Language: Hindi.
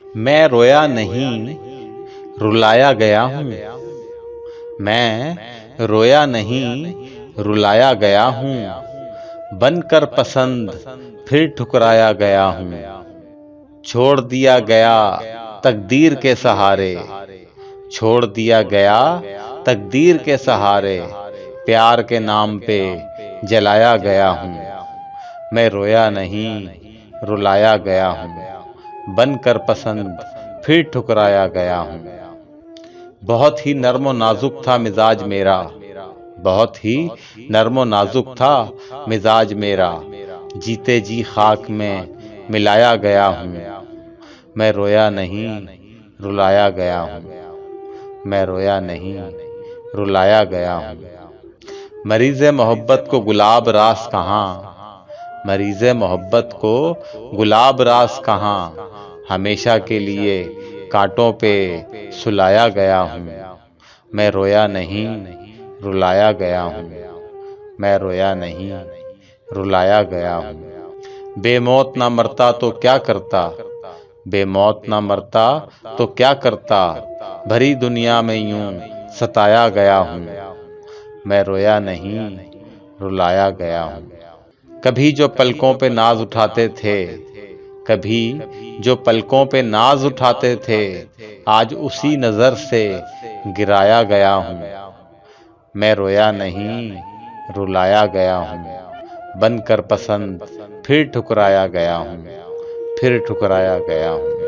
मैं रोया नहीं, रुलाया गया हूँ। मैं रोया नहीं, रुलाया गया हूँ। बनकर पसंद फिर ठुकराया गया हूँ। छोड़ दिया गया तकदीर के सहारे, छोड़ दिया गया तकदीर के सहारे। प्यार के नाम पे जलाया गया हूँ। मैं रोया नहीं, रुलाया गया हूँ। बनकर पसंद फिर ठुकराया गया हूँ। बहुत ही नर्म और नाजुक था मिजाज मेरा, बहुत ही नर्म और नाजुक था मिजाज मेरा। जीते जी खाक में मिलाया गया हूँ। मैं रोया नहीं, रुलाया गया हूँ। मैं रोया नहीं, रुलाया गया हूँ। मरीज़ मोहब्बत को गुलाब रास कहाँ, मरीज़ मोहब्बत को गुलाब रास कहाँ। हमेशा के लिए कांटों पे सुलाया गया हूँ। मैं रोया नहीं, रुलाया गया हूँ। मैं रोया नहीं, रुलाया गया हूँ। बेमौत ना मरता तो क्या करता, बेमौत ना मरता तो क्या करता। भरी दुनिया में यूं सताया गया हूँ। मैं रोया नहीं, रुलाया गया हूँ। कभी जो पलकों पे नाज उठाते थे, कभी जो पलकों पे नाज उठाते थे, आज उसी नजर से गिराया गया हूँ। मैं रोया नहीं, रुलाया गया हूँ। बनकर पसंद फिर ठुकराया गया हूँ, फिर ठुकराया गया हूँ।